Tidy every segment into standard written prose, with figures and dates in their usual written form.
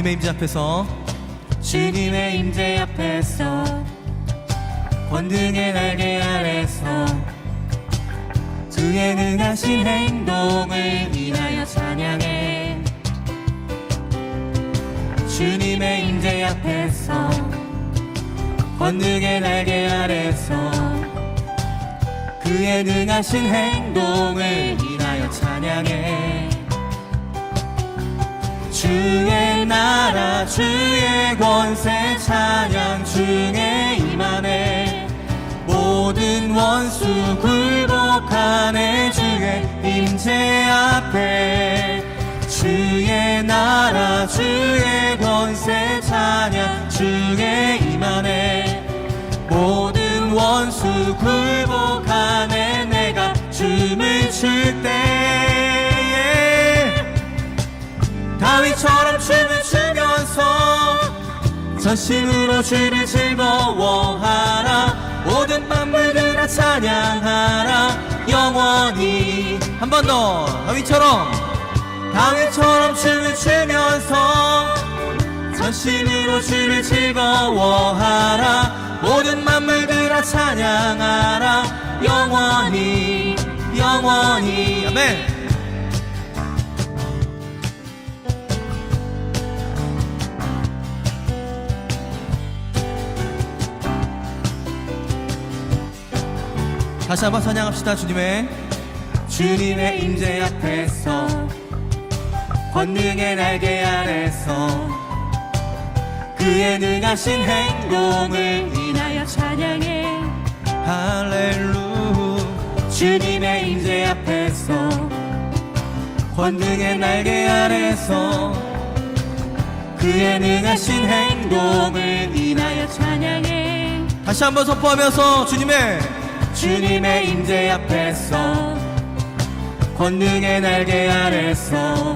주님의 임재 앞에서 주님의 임재 앞에서 권능의 날개 아래서 그의 능하신 행동을 인하여 찬양해. 주님의 임재 앞에서 권능의 날개 아래서 그의 능하신 행동을 인하여 찬양해. 주의 나라 주의 권세 찬양 중에 임하네. 모든 원수 굴복하네. 주의 임재 앞에 주의 나라 주의 권세 찬양 중에 임하네. 모든 원수 굴복하네. 내가 춤을 출 때에 다윗처럼 춤을 추면서 전심으로 주를 즐거워하라. 모든 만물들아 찬양하라. 영원히. 한 번 더. 다윗처럼 춤을 추면서 전심으로 주를 즐거워하라. 모든 만물들아 찬양하라. 영원히 영원히. 아멘. 다시 한번 찬양합시다. 주님의 임재 앞에서 권능의 날개 아래서 그의 능하신 행동을 인하여 찬양해. 할렐루. 주님의 임재 앞에서 권능의 날개 아래서 그의 능하신 행동을 인하여 찬양해. 다시 한번 선포하면서 주님의 임재 앞에서 권능의 날개 아래서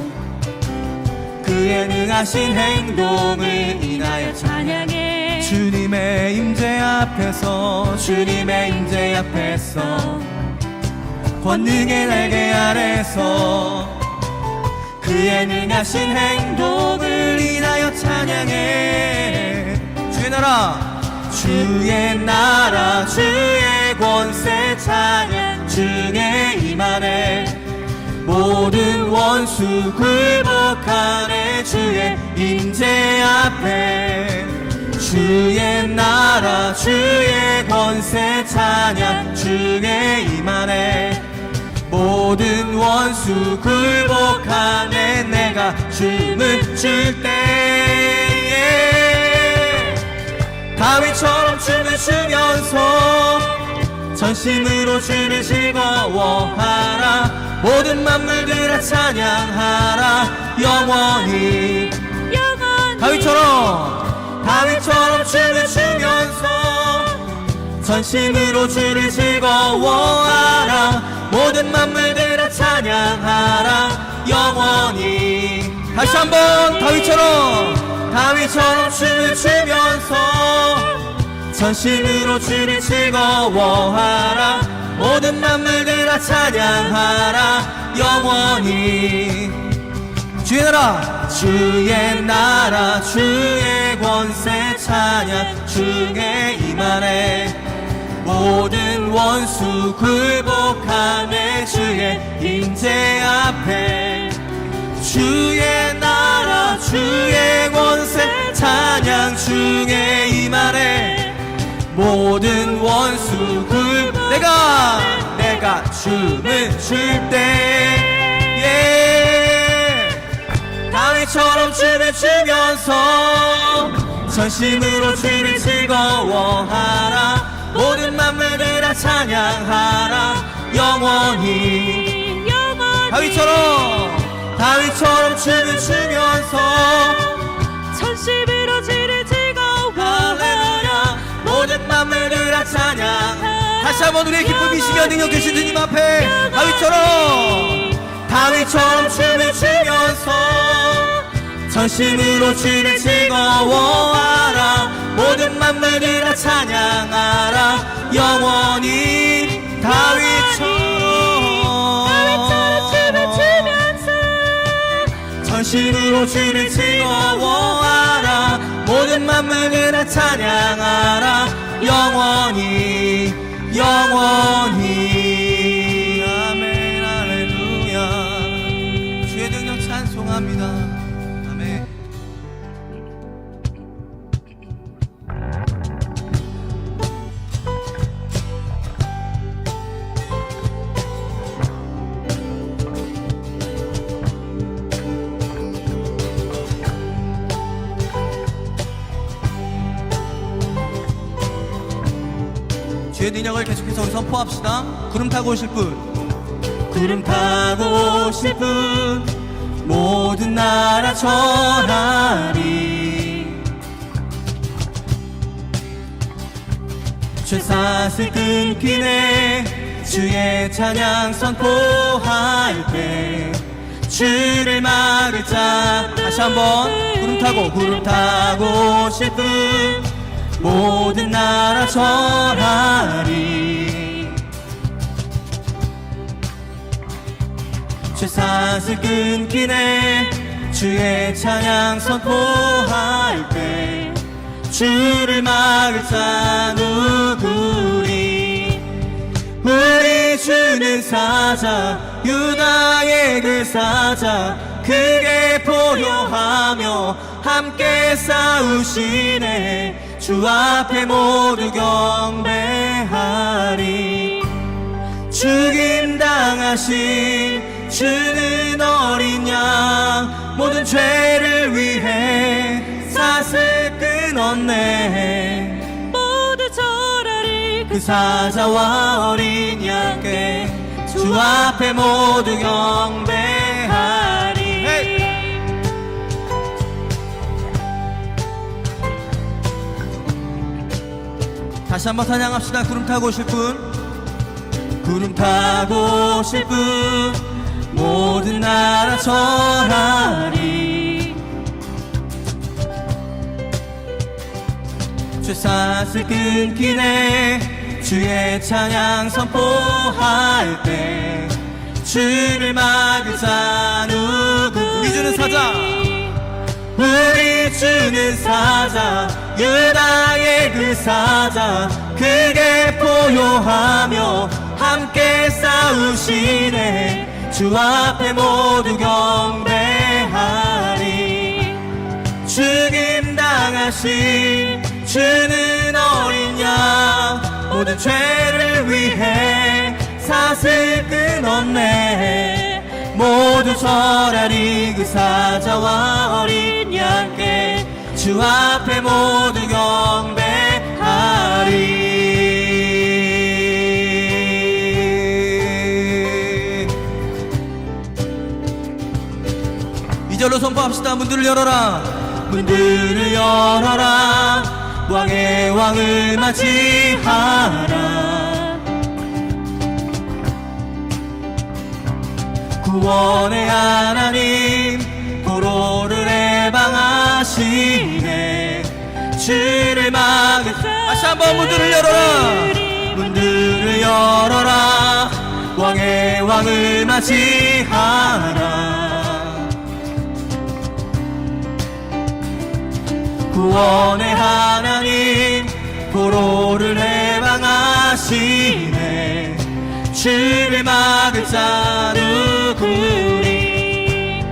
그의 능하신 행동을 인하여 찬양해. 주님의 임재 앞에서 권능의 날개 아래서 그의 능하신 행동을 인하여 찬양해. 주의 나라 주의 권세 찬양 중에 임하네. 모든 원수 굴복하네. 주의 임재 앞에 주의 나라 주의 권세 찬양 중에 임하네. 모든 원수 굴복하네. 내가 춤을 출 때에 다윗처럼 춤을 추면서 전심으로 주를 즐거워하라. 모든 만물들아 찬양하라. 영원히 다윗처럼 춤을 추면서 전심으로 주를 즐거워하라. 모든 만물들아 찬양하라. 영원히. 다시 한번 다윗처럼 춤을 추면서 전심으로 주를 즐거워하라. 모든 만물들아 찬양하라. 영원히. 주의 나라 주의 권세 찬양 중에 임하네. 모든 원수 굴복하네. 주의 임재 앞에 주의 나라 주의 권세 찬양 중에 임하네. 모든 원수 굴복 내가 춤을 출 때에 다윗처럼 춤을 추면서 전심으로 주를 즐거워하라. 모든 만물들아 찬양하라. 영원히. 다윗처럼 춤을 추면서 전심으로 주를 즐거워하라. 모든 만물들아 찬양. 다시 한번 우리의 기쁨이시며 능력 되신 주님 앞에 다윗처럼 춤을 추면서 전심으로 주를 즐거워하라. 모든 만물들아 찬양하라. 영원히. 다윗처럼 진심으로 주를 즐거워하라. 모든 만물을 다 찬양하라. 영원히 영원히. 아멘 할렐루야. 주의 능력 찬송합니다. 아멘. 주의 능력을 계속해서 우리 선포합시다. 구름 타고 오실 분, 구름 타고 오실 분 모든 나라 전하리. 죄사슬 끊기네 주의 찬양 선포할 때 주를 막을 자. 다시 한번 구름 타고 오실 분 모든 나라 전하리. 죄사슬 끊기네 주의 찬양 선포할 때 주를 막을 자 누구리. 우리 주는 사자 유다의 그 사자 크게 포효하며 함께 싸우시네. 주 앞에 모두 경배하리. 죽임 당하신 주는 어린 양 모든 죄를 위해 사슬 끊었네. 모두 절하리. 그 사자와 어린 양께 주 앞에 모두 경배하리. 다시 한번 찬양합시다. 구름 타고 오실 분, 구름 타고 오실 분 모든 나라 전하리. 죄사슬 끊기네 주의 찬양 선포할 때 주를 막을 자 누구. 우리 주는 사자, 우리 주는 사자 유다의 그 사자 크게 포효하며 함께 싸우시네. 주 앞에 모두 경배하리. 죽임 당하신 주는 어린 양 모든 죄를 위해 사슬 끊었네. 모두 절하리. 그 사자와 어린 양께 주 앞에 모두 경배하리. 이절로 선포합시다. 문들을 열어라. 문들을 열어라. 왕의 왕을 맞이하라. 구원의 하나님 포로를 해방하시네. 주를 막을 다시 한번 문들을 열어라. 문들을 열어라. 왕의 왕을 맞이하라. 구원의 하나님 포로를 해방하시네. 주를 막을 자 누구리.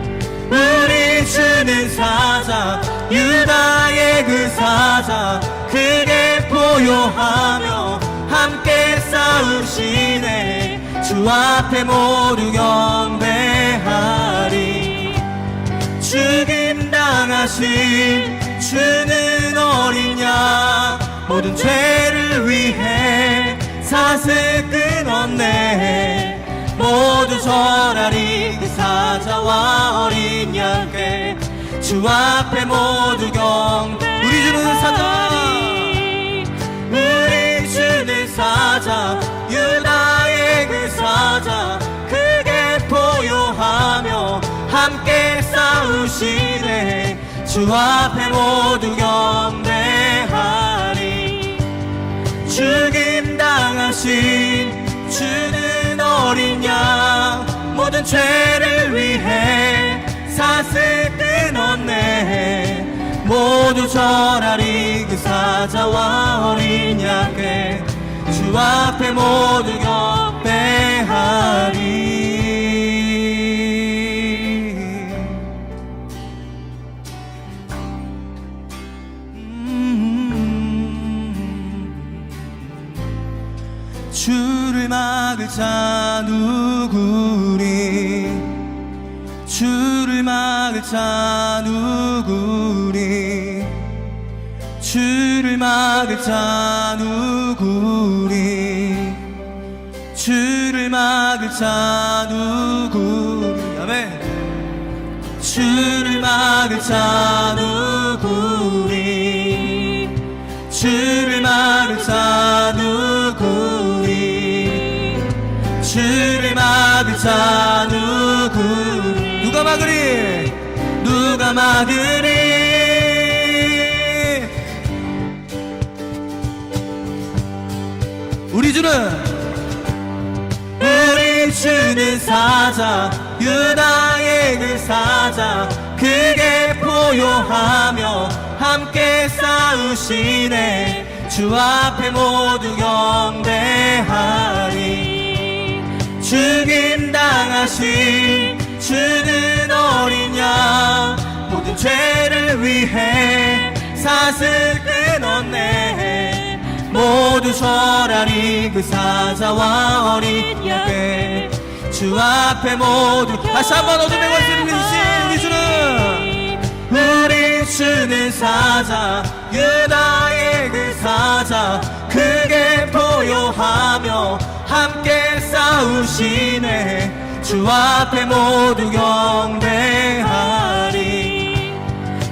우리 주는 사자 유다의 그 사자 크게 포효하며 함께 싸우시네. 주 앞에 모두 경배하리. 죽임 당하신 주는 어린 양 모든 죄를 위해 사슬 끊었네. 모두 절하리. 그 사자와 어린 양께 주 앞에 모두 경배. 우리 주는 사자, 우리 주는 사자 유다의 그 사자 크게 포효하며 함께 싸우시네. 주 앞에 모두 경배하리. 죽임 당하신 주는 어린 양 모든 죄를 위해 사슬 모두 절하리 그 사자와 어린 양께 주 앞에 모두 경배하리. 주를 막을 자 누구리 주를 막을 자 누구리 주를 막을 자 누구리 주를 막을 자 누구리 아멘. 주를 막을 자 누구리 주를 막을 자 누구리 주를 막을 자 누구리 누가 막으리 누가 막으리. 우리 주는 사자 유다의 그 사자 크게 포효하며 함께 싸우시네. 주 앞에 모두 경배하리. 죽임 당하신 주는 어린 양 모든 죄를 위해 사슬 끊었네. 모두 절하리 그 사자와 어린 양께 주 앞에 모두. 다시 한번 어둠의 권세를 믿으신 우리 주는 사자 유다의 그 사자 크게 포효하며 함께 싸우시네. 주 앞에 모두 경배하리.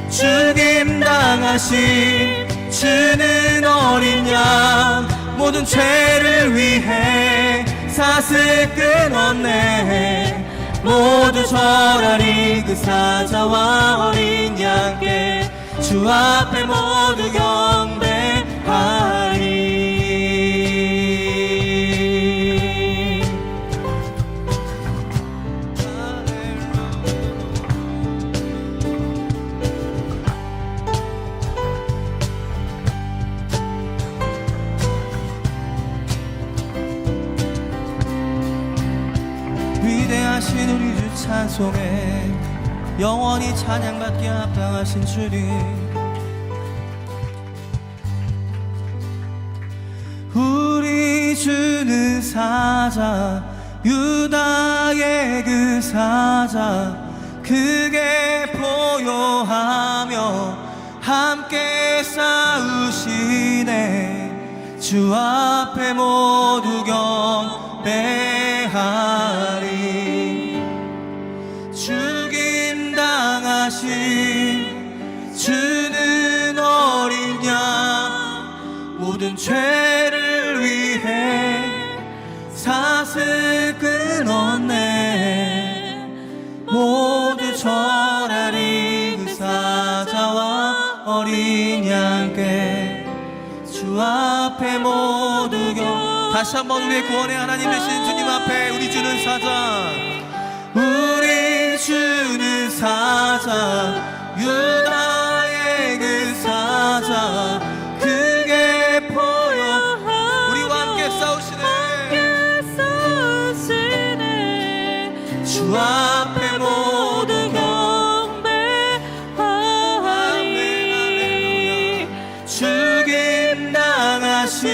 죽임 당하신 주는 어린 양 모든 죄를 위해 사슬 끊었네. 모두 절하리 그 사자와 어린 양께 주 앞에 모두 경배하리. 위대하신 우리 주 찬송에 영원히 찬양받게 합당하신 주님. 우리 주는 사자 유다의 그 사자 크게 포효하며 함께 싸우시네. 주 앞에 모두 경배하리. 죽임 당하신 주는 어린 양 모든 죄를 위해 사슬 끊었네. 모두 절하리 그 사자와 어린 양께 주 앞에 모두 다시 한번 우리의 구원의 하나님 되신 주님 앞에 우리 주는 사자 우리 주는 사자 유다의 그 사자 크게 포효 우리와 함께 싸우시네. 주 앞에 모두 경배하리. 죽임 당하신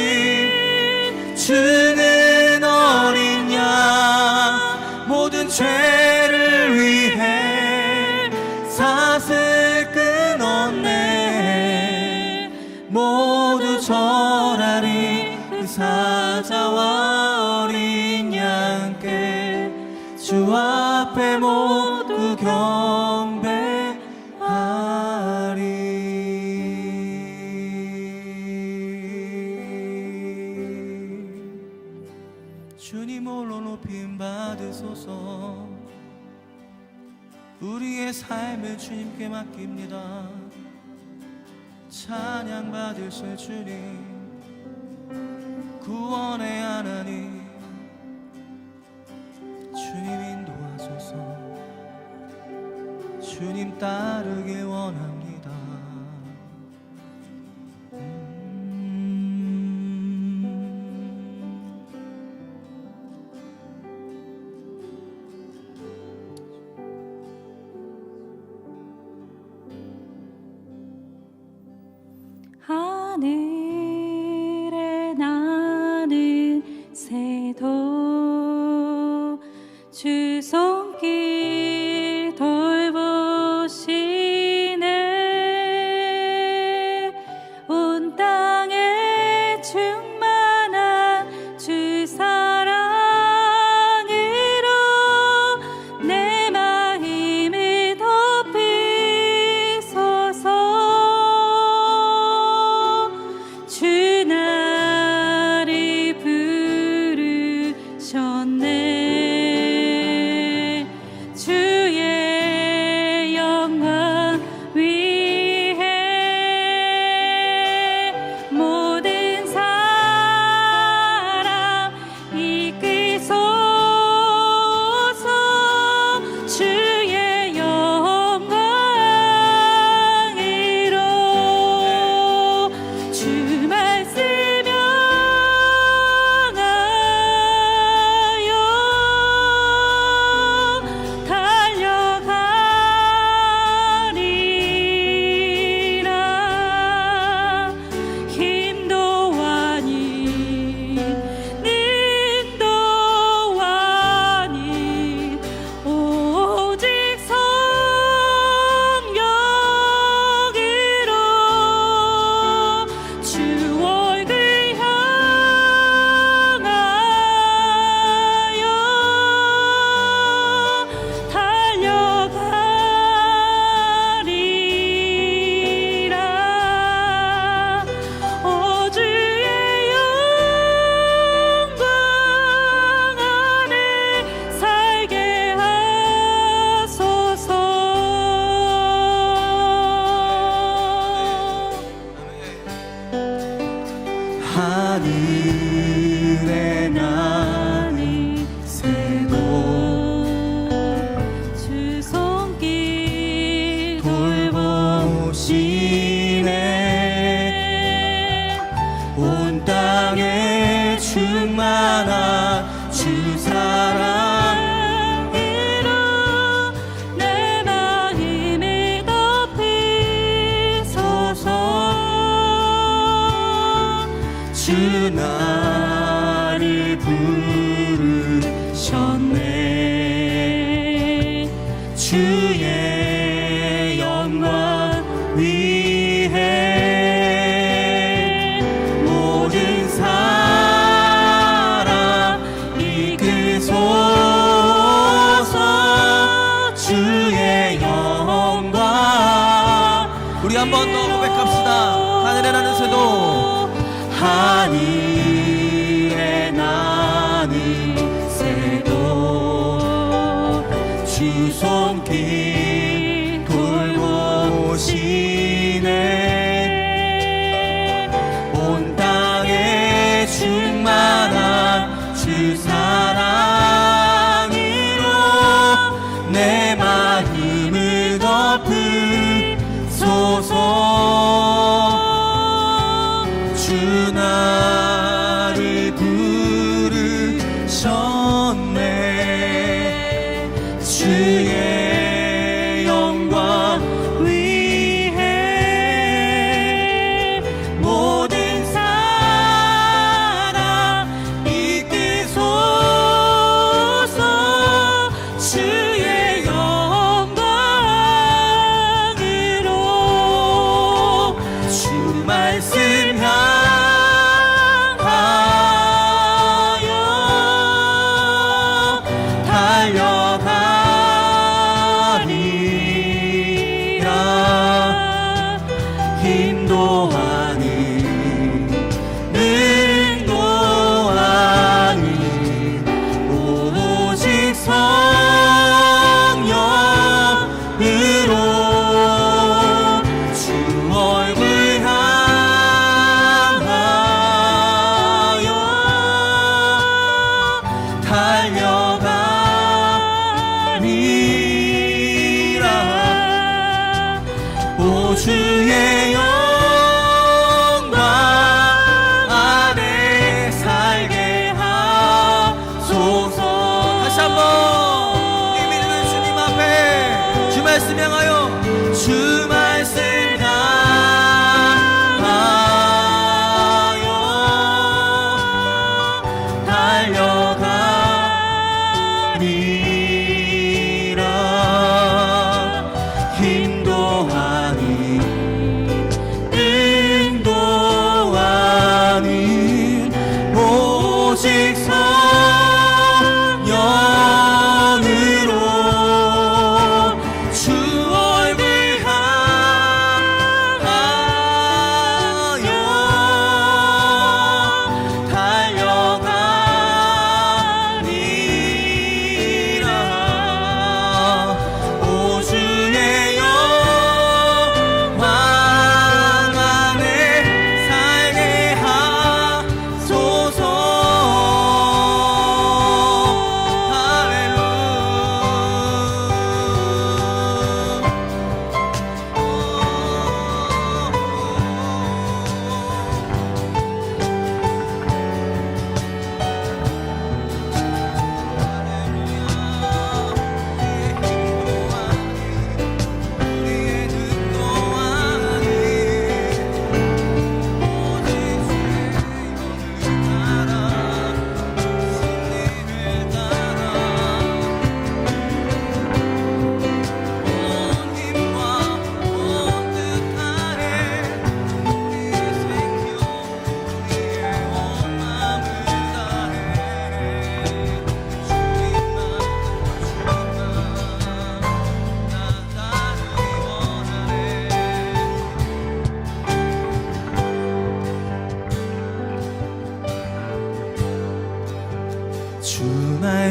주는 어린 양 모든 죄를 위해 사슬 끊었네. 모두 절하리 그 사자와 어린 양께 주 앞에 모두 경배하리. 주님 홀로 높임 받으소서. 우리의 삶을 주님께 맡깁니다. 찬양 받으실 주님 구원의 하나님 주님 인도하소서. 주님 따르길 원합니다. 하늘에 나는 새도 주 손길 돌보시네. 온 땅에 충만한 주 사랑으로 내 마음을 덮으소서. 주 나를 부르셨네. 주의 영광 위해 모든 사람 이끄소서. 주의 영광으로 주 말씀 달려가리라. 힘도 아닌 능도 아닌 오직 성령으로 주 얼굴 향하여 달려가리라. 오 주의 영광 안에 살게 하소서. 하늘에 나는 새도 주 손길 돌보시네. 온 땅에 충만한 주 사랑 사랑으로 내 마음을 덮으소서. 주 나를 부르셨네. 주의 영광 위해 모든 사람 이끄소서. 주의 영광. 우리 한 번 더 고백합시다. 하늘에 나는 새도 하늘에 나는 새도 주 손길 돌보시네. 온 땅에 충만한 주 사랑으로 내 마음을 덮으소서. 주 나를 부르셨네. 주의 영광 위해 모든 사람 이끄소서. 주의 영광으로 주 말씀 향하여 달려가리라. 힘도 아닌 능도 아닌 오직 성령으로 주 얼굴 향하여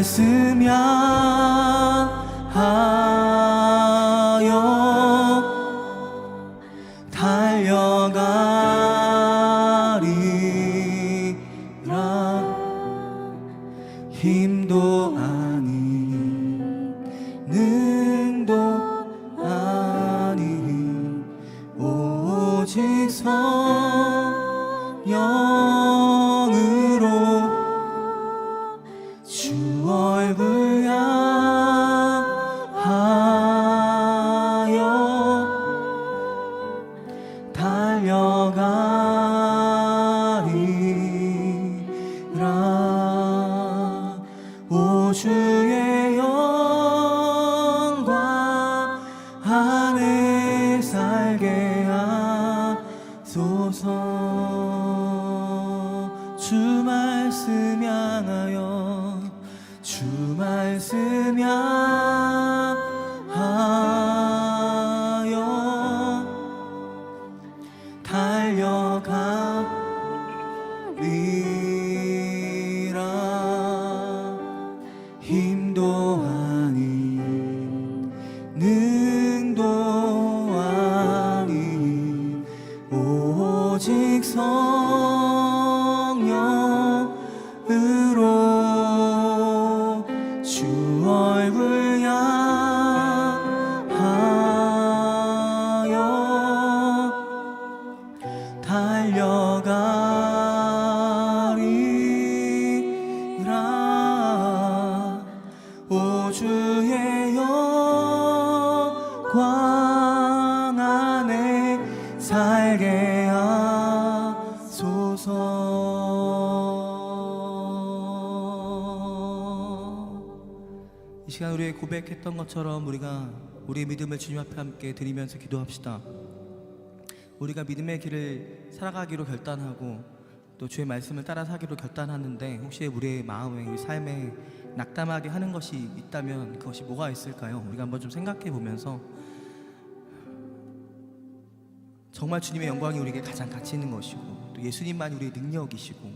말씀하여 달려가리라. 힘도 아닌 능도 아닌 오직 성령으로 주 얼굴 향하여 달려가리라. 오 주의 영광 안에 살게 하소서. 주 말씀 향하여 주 말씀 향하여 달려가리라. 힘도 아닌 능도 아닌 오직 성령으로 주 얼굴 향하여 달려가리라. 오 주의 영광 안에 살게 하소서. 이 시간 우리 고백했던 것처럼 우리가 우리의 믿음을 주님 앞에 함께 드리면서 기도합시다. 우리가 믿음의 길을 살아가기로 결단하고 또 주의 말씀을 따라 사기로 결단하는데 혹시 우리의 마음에 우리 삶에 낙담하게 하는 것이 있다면 그것이 뭐가 있을까요? 우리가 한번 좀 생각해 보면서 정말 주님의 영광이 우리에게 가장 가치 있는 것이고 또 예수님만이 우리의 능력이시고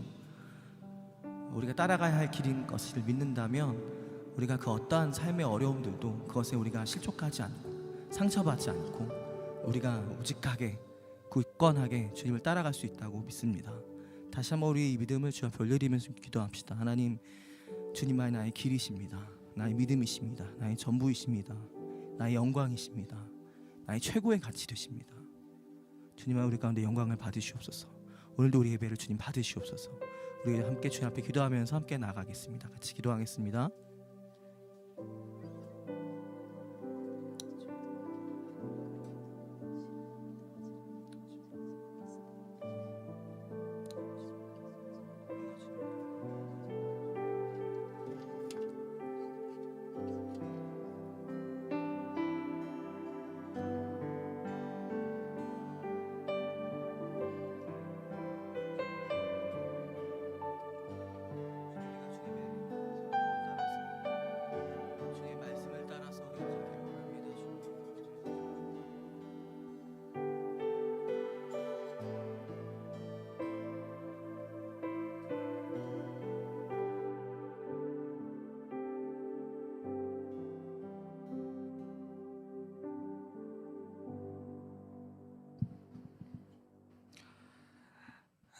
우리가 따라가야 할 길인 것을 믿는다면 우리가 그 어떠한 삶의 어려움들도 그것에 우리가 실족하지 않고 상처받지 않고 우리가 우직하게 굳건하게 주님을 따라갈 수 있다고 믿습니다. 다시 한번 우리 이 믿음을 주 앞에 올려드리면서 기도합시다. 하나님, 주님만이 나의 길이십니다. 나의 믿음이십니다. 나의 전부이십니다. 나의 영광이십니다. 나의 최고의 가치 되십니다. 주님아, 우리 가운데 영광을 받으시옵소서. 오늘도 우리 예배를 주님 받으시옵소서. 우리 함께 주님 앞에 기도하면서 함께 나아가겠습니다. 같이 기도하겠습니다. 주의 말씀을 따라서 우리 기도합니다.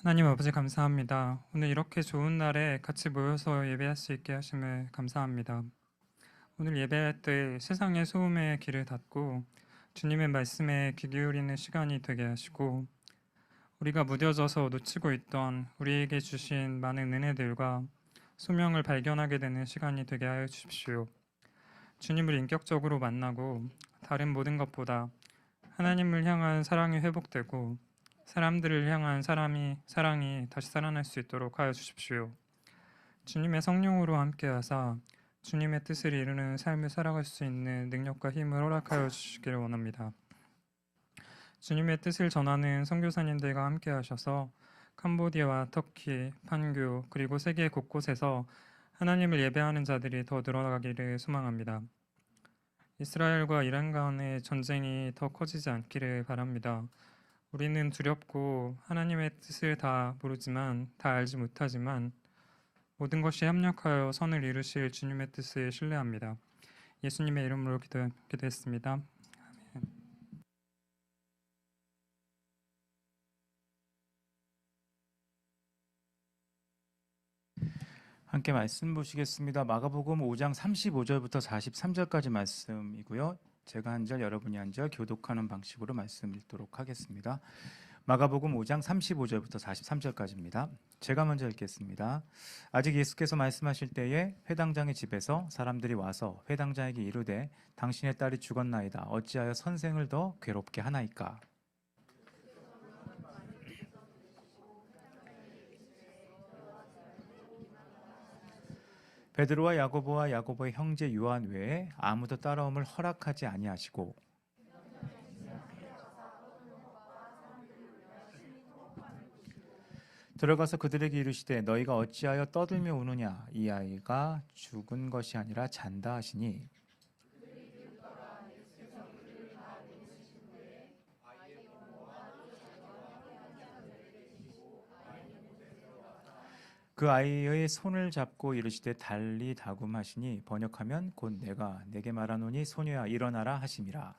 하나님 아버지 감사합니다. 오늘 이렇게 좋은 날에 같이 모여서 예배할 수 있게 하심을 감사합니다. 오늘 예배할 때 세상의 소음에 귀를 닫고 주님의 말씀에 귀 기울이는 시간이 되게 하시고 우리가 무뎌져서 놓치고 있던 우리에게 주신 많은 은혜들과 소명을 발견하게 되는 시간이 되게 하여 주십시오. 주님을 인격적으로 만나고 다른 모든 것보다 하나님을 향한 사랑이 회복되고 사람들을 향한 사랑이 다시 살아날 수 있도록 하여 주십시오. 주님의 성령으로 함께하사 주님의 뜻을 이루는 삶을 살아갈 수 있는 능력과 힘을 허락하여 주시기를 원합니다. 주님의 뜻을 전하는 선교사님들과 함께하셔서 캄보디아와 터키, 판교 그리고 세계 곳곳에서 하나님을 예배하는 자들이 더 늘어나기를 소망합니다. 이스라엘과 이란 간의 전쟁이 더 커지지 않기를 바랍니다. 우리는 두렵고 하나님의 뜻을 다 모르지만 다 알지 못하지만 모든 것이 협력하여 선을 이루실 주님의 뜻을 신뢰합니다. 예수님의 이름으로 기도했습니다. 함께 말씀 보시겠습니다. 마가복음 5장 35절부터 43절까지 말씀이고요. 제가 한 절, 여러분이 한 절 교독하는 방식으로 말씀 읽도록 하겠습니다. 마가복음 5장 35절부터 43절까지입니다. 제가 먼저 읽겠습니다. 아직 예수께서 말씀하실 때에 회당장의 집에서 사람들이 와서 회당장에게 이르되 당신의 딸이 죽었나이다. 어찌하여 선생을 더 괴롭게 하나이까? 베드로와 야고보와 야고보의 형제 요한 외에 아무도 따라옴을 허락하지 아니하시고 들어가서 그들에게 이르시되 너희가 어찌하여 떠들며 우느냐? 이 아이가 죽은 것이 아니라 잔다 하시니 그 아이의 손을 잡고 이르시되 달리 다굼하시니 번역하면 곧 내가 내게 말하노니 소녀야 일어나라 하심이라.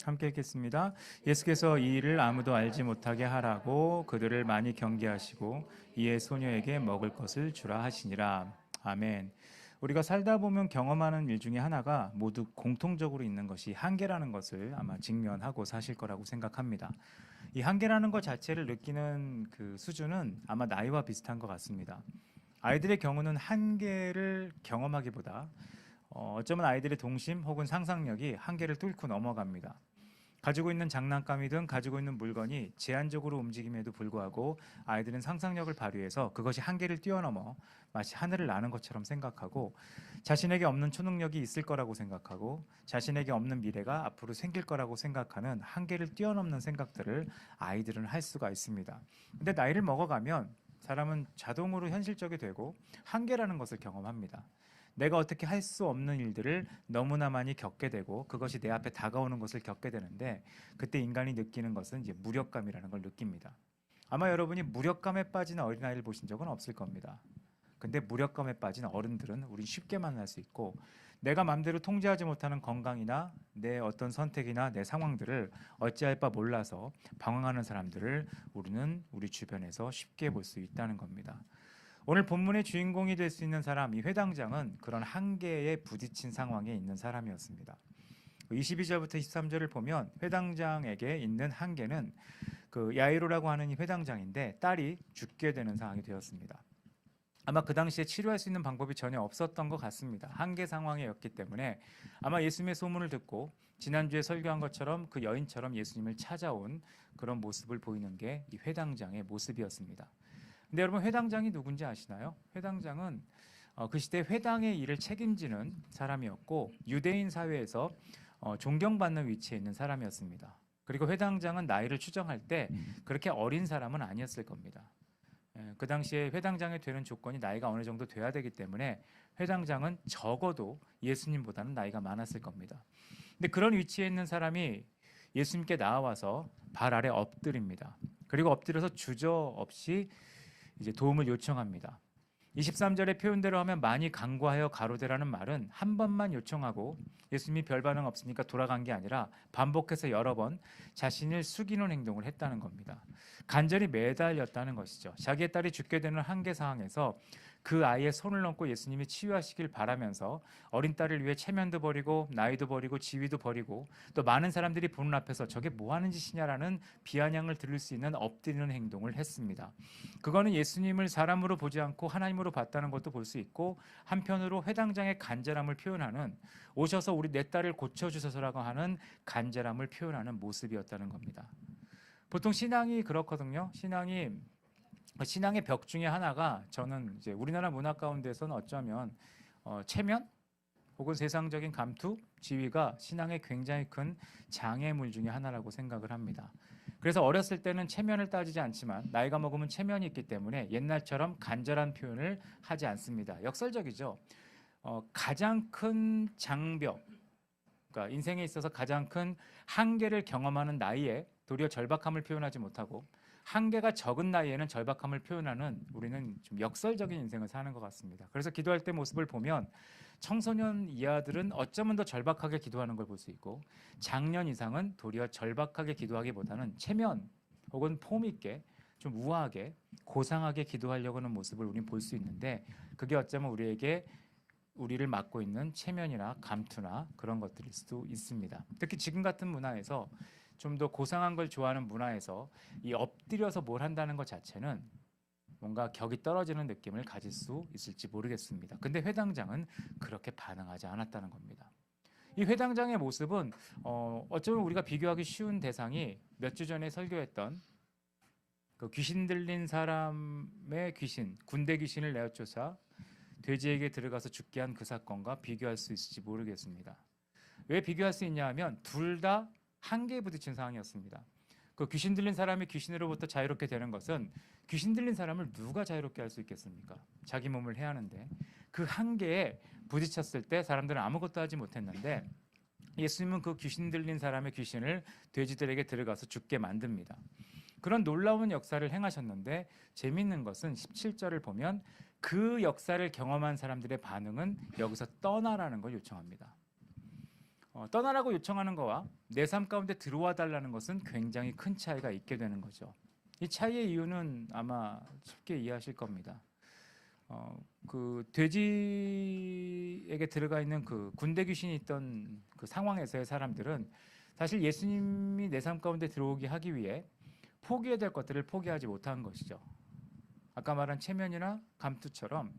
함께 읽겠습니다. 예수께서 이 일을 아무도 알지 못하게 하라고 그들을 많이 경계하시고 이에 소녀에게 먹을 것을 주라 하시니라. 아멘. 우리가 살다 보면 경험하는 일 중에 하나가 모두 공통적으로 있는 것이 한계라는 것을 아마 직면하고 사실 거라고 생각합니다. 이 한계라는 것 자체를 느끼는 그 수준은 아마 나이와 비슷한 것 같습니다. 아이들의 경우는 한계를 경험하기보다 어쩌면 아이들의 동심 혹은 상상력이 한계를 뚫고 넘어갑니다. 가지고 있는 장난감이든 가지고 있는 물건이 제한적으로 움직임에도 불구하고 아이들은 상상력을 발휘해서 그것이 한계를 뛰어넘어 마치 하늘을 나는 것처럼 생각하고 자신에게 없는 초능력이 있을 거라고 생각하고 자신에게 없는 미래가 앞으로 생길 거라고 생각하는 한계를 뛰어넘는 생각들을 아이들은 할 수가 있습니다. 근데 나이를 먹어가면 사람은 자동으로 현실적이 되고 한계라는 것을 경험합니다. 내가 어떻게 할 수 없는 일들을 너무나 많이 겪게 되고 그것이 내 앞에 다가오는 것을 겪게 되는데 그때 인간이 느끼는 것은 이제 무력감이라는 걸 느낍니다. 아마 여러분이 무력감에 빠진 어린아이를 보신 적은 없을 겁니다. 근데 무력감에 빠진 어른들은 우린 쉽게 만날 수 있고 내가 마음대로 통제하지 못하는 건강이나 내 어떤 선택이나 내 상황들을 어찌할 바 몰라서 방황하는 사람들을 우리는 우리 주변에서 쉽게 볼 수 있다는 겁니다. 오늘 본문의 주인공이 될 수 있는 사람, 이 회당장은 그런 한계에 부딪힌 상황에 있는 사람이었습니다. 22절부터 23절을 보면 회당장에게 있는 한계는 그 야이로라고 하는 이 회당장인데 딸이 죽게 되는 상황이 되었습니다. 아마 그 당시에 치료할 수 있는 방법이 전혀 없었던 것 같습니다. 한계 상황이었기 때문에 아마 예수님의 소문을 듣고 지난주에 설교한 것처럼 그 여인처럼 예수님을 찾아온 그런 모습을 보이는 게 이 회당장의 모습이었습니다. 근데 여러분 회당장이 누군지 아시나요? 회당장은 그 시대 회당의 일을 책임지는 사람이었고 유대인 사회에서 존경받는 위치에 있는 사람이었습니다. 그리고 회당장은 나이를 추정할 때 그렇게 어린 사람은 아니었을 겁니다. 그 당시에 회당장이 되는 조건이 나이가 어느 정도 돼야 되기 때문에 회당장은 적어도 예수님보다는 나이가 많았을 겁니다. 근데 그런 위치에 있는 사람이 예수님께 나와서 발 아래 엎드립니다. 그리고 엎드려서 주저없이 이제 도움을 요청합니다. 23절의 표현대로 하면 많이 간구하여 가로되라는 말은 한 번만 요청하고 예수님이 별 반응 없으니까 돌아간 게 아니라 반복해서 여러 번 자신을 숙이는 행동을 했다는 겁니다. 간절히 매달렸다는 것이죠. 자기의 딸이 죽게 되는 한계 상황에서 그 아이의 손을 얹고 예수님이 치유하시길 바라면서 어린 딸을 위해 체면도 버리고 나이도 버리고 지위도 버리고 또 많은 사람들이 보는 앞에서 저게 뭐 하는 짓이냐라는 비아냥을 들을 수 있는 엎드리는 행동을 했습니다. 그거는 예수님을 사람으로 보지 않고 하나님으로 봤다는 것도 볼 수 있고 한편으로 회당장의 간절함을 표현하는 오셔서 우리 내 딸을 고쳐주소서라고 하는 간절함을 표현하는 모습이었다는 겁니다. 보통 신앙이 그렇거든요. 신앙의 벽 중에 하나가 저는 이제 우리나라 문화 가운데서는 어쩌면 체면 혹은 세상적인 감투, 지위가 신앙의 굉장히 큰 장애물 중에 하나라고 생각을 합니다. 그래서 어렸을 때는 체면을 따지지 않지만 나이가 먹으면 체면이 있기 때문에 옛날처럼 간절한 표현을 하지 않습니다. 역설적이죠. 가장 큰 장벽, 그러니까 인생에 있어서 가장 큰 한계를 경험하는 나이에 도리어 절박함을 표현하지 못하고 한계가 적은 나이에는 절박함을 표현하는 우리는 좀 역설적인 인생을 사는 것 같습니다. 그래서 기도할 때 모습을 보면 청소년 이하들은 어쩌면 더 절박하게 기도하는 걸 볼 수 있고 장년 이상은 도리어 절박하게 기도하기보다는 체면 혹은 폼 있게 좀 우아하게 고상하게 기도하려고 하는 모습을 우리는 볼 수 있는데 그게 어쩌면 우리를 맡고 있는 체면이나 감투나 그런 것들일 수도 있습니다. 특히 지금 같은 문화에서 좀 더 고상한 걸 좋아하는 문화에서 이 엎드려서 뭘 한다는 것 자체는 뭔가 격이 떨어지는 느낌을 가질 수 있을지 모르겠습니다. 근데 회당장은 그렇게 반응하지 않았다는 겁니다. 이 회당장의 모습은 어쩌면 우리가 비교하기 쉬운 대상이 몇 주 전에 설교했던 그 귀신 들린 사람의 귀신, 군대 귀신을 내어쫓아 돼지에게 들어가서 죽게 한 그 사건과 비교할 수 있을지 모르겠습니다. 왜 비교할 수 있냐 하면 둘 다 한계에 부딪힌 상황이었습니다. 그 귀신 들린 사람이 귀신으로부터 자유롭게 되는 것은 귀신 들린 사람을 누가 자유롭게 할 수 있겠습니까? 자기 몸을 해야 하는데 그 한계에 부딪혔을 때 사람들은 아무것도 하지 못했는데 예수님은 그 귀신 들린 사람의 귀신을 돼지들에게 들어가서 죽게 만듭니다. 그런 놀라운 역사를 행하셨는데 재미있는 것은 17절을 보면 그 역사를 경험한 사람들의 반응은 여기서 떠나라는 걸 요청합니다. 떠나라고 요청하는 거와 내 삶 가운데 들어와 달라는 것은 굉장히 큰 차이가 있게 되는 거죠. 이 차이의 이유는 아마 쉽게 이해하실 겁니다. 그 돼지에게 들어가 있는 그 군대 귀신이 있던 그 상황에서의 사람들은 사실 예수님이 내 삶 가운데 들어오게 하기 위해 포기해야 될 것들을 포기하지 못한 것이죠. 아까 말한 체면이나 감투처럼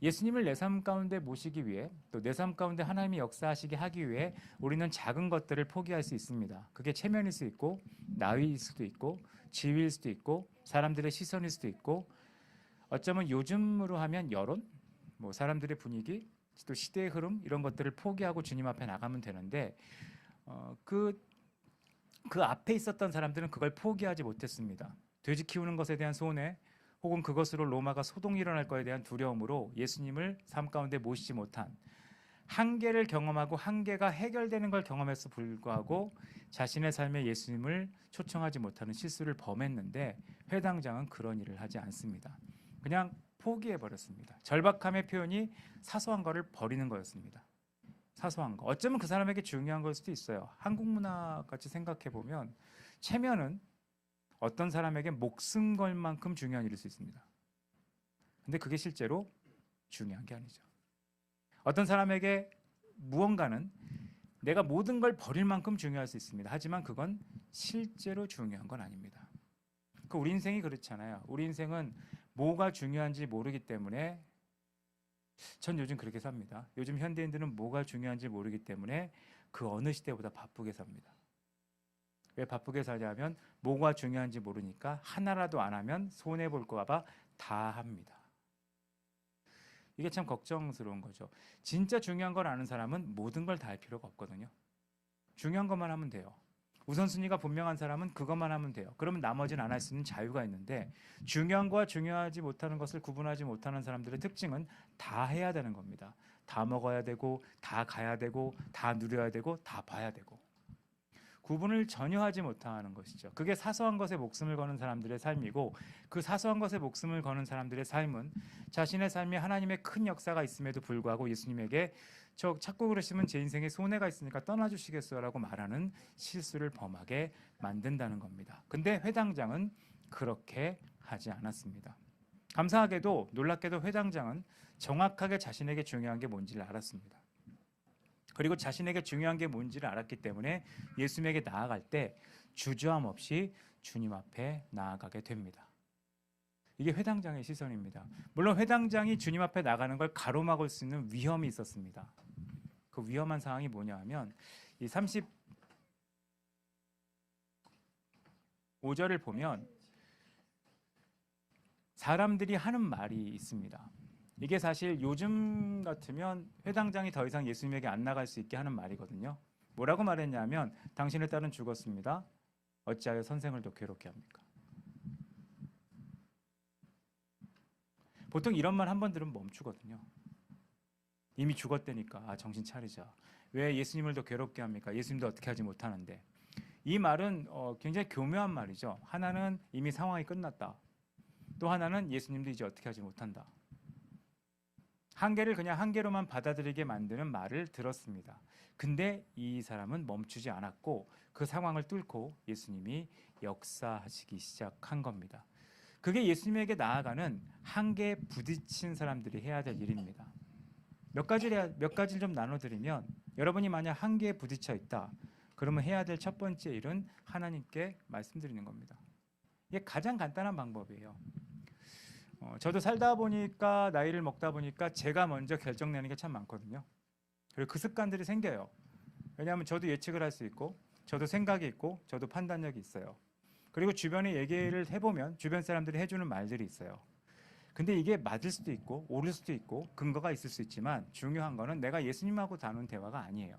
예수님을 내 삶 가운데 모시기 위해 또 내 삶 가운데 하나님이 역사하시게 하기 위해 우리는 작은 것들을 포기할 수 있습니다. 그게 체면일 수 있고 나이일 수도 있고 지위일 수도 있고 사람들의 시선일 수도 있고 어쩌면 요즘으로 하면 여론, 뭐 사람들의 분위기, 또 시대의 흐름 이런 것들을 포기하고 주님 앞에 나가면 되는데 그 앞에 있었던 사람들은 그걸 포기하지 못했습니다. 돼지 키우는 것에 대한 손해 혹은 그것으로 로마가 소동이 일어날 것에 대한 두려움으로 예수님을 삶 가운데 모시지 못한 한계를 경험하고 한계가 해결되는 걸 경험해서 불구하고 자신의 삶에 예수님을 초청하지 못하는 실수를 범했는데 회당장은 그런 일을 하지 않습니다. 그냥 포기해버렸습니다. 절박함의 표현이 사소한 거를 버리는 거였습니다. 사소한 거. 어쩌면 그 사람에게 중요한 걸 수도 있어요. 한국 문화 같이 생각해 보면 체면은 어떤 사람에게 목숨 걸 만큼 중요한 일일 수 있습니다. 근데 그게 실제로 중요한 게 아니죠. 어떤 사람에게 무언가는 내가 모든 걸 버릴 만큼 중요할 수 있습니다. 하지만 그건 실제로 중요한 건 아닙니다. 우리 인생이 그렇잖아요. 우리 인생은 뭐가 중요한지 모르기 때문에 전 요즘 그렇게 삽니다. 요즘 현대인들은 뭐가 중요한지 모르기 때문에 그 어느 시대보다 바쁘게 삽니다. 왜 바쁘게 사냐면 뭐가 중요한지 모르니까 하나라도 안 하면 손해볼까 봐 다 합니다. 이게 참 걱정스러운 거죠. 진짜 중요한 걸 아는 사람은 모든 걸 다 할 필요가 없거든요. 중요한 것만 하면 돼요. 우선순위가 분명한 사람은 그것만 하면 돼요. 그러면 나머지는 안 할 수 있는 자유가 있는데 중요한 거와 중요하지 못하는 것을 구분하지 못하는 사람들의 특징은 다 해야 되는 겁니다. 다 먹어야 되고 다 가야 되고 다 누려야 되고 다 봐야 되고 구분을 전혀 하지 못하는 것이죠. 그게 사소한 것에 목숨을 거는 사람들의 삶이고 그 사소한 것에 목숨을 거는 사람들의 삶은 자신의 삶에 하나님의 큰 역사가 있음에도 불구하고 예수님에게 저 찾고 그러시면 제 인생에 손해가 있으니까 떠나주시겠어요? 라고 말하는 실수를 범하게 만든다는 겁니다. 근데 회당장은 그렇게 하지 않았습니다. 감사하게도 놀랍게도 회당장은 정확하게 자신에게 중요한 게 뭔지를 알았습니다. 그리고 자신에게 중요한 게 뭔지를 알았기 때문에 예수님에게 나아갈 때 주저함 없이 주님 앞에 나아가게 됩니다. 이게 회당장의 시선입니다. 물론 회당장이 주님 앞에 나가는 걸 가로막을 수 있는 위험이 있었습니다. 그 위험한 상황이 뭐냐 하면 이 35절을 보면 사람들이 하는 말이 있습니다. 이게 사실 요즘 같으면 회당장이 더 이상 예수님에게 안 나갈 수 있게 하는 말이거든요. 뭐라고 말했냐면 당신의 딸은 죽었습니다. 어찌하여 선생을 더 괴롭게 합니까? 보통 이런 말 한 번 들으면 멈추거든요. 이미 죽었다니까 정신 차리자. 왜 예수님을 더 괴롭게 합니까? 예수님도 어떻게 하지 못하는데. 이 말은 굉장히 교묘한 말이죠. 하나는 이미 상황이 끝났다. 또 하나는 예수님도 이제 어떻게 하지 못한다. 한계를 그냥 한계로만 받아들이게 만드는 말을 들었습니다. 근데 이 사람은 멈추지 않았고 그 상황을 뚫고 예수님이 역사하시기 시작한 겁니다. 그게 예수님에게 나아가는 한계에 부딪힌 사람들이 해야 될 일입니다. 몇 가지를 좀 나눠드리면, 여러분이 만약 한계에 부딪혀 있다, 그러면 해야 될 첫 번째 일은 하나님께 말씀드리는 겁니다. 이게 가장 간단한 방법이에요. 저도 살다 보니까, 나이를 먹다 보니까 제가 먼저 결정 내는 게 참 많거든요. 그리고 그 습관들이 생겨요. 왜냐하면 저도 예측을 할 수 있고, 저도 생각이 있고, 저도 판단력이 있어요. 그리고 주변에 얘기를 해보면 주변 사람들이 해주는 말들이 있어요. 근데 이게 맞을 수도 있고 옳을 수도 있고 근거가 있을 수 있지만, 중요한 거는 내가 예수님하고 나눈 대화가 아니에요.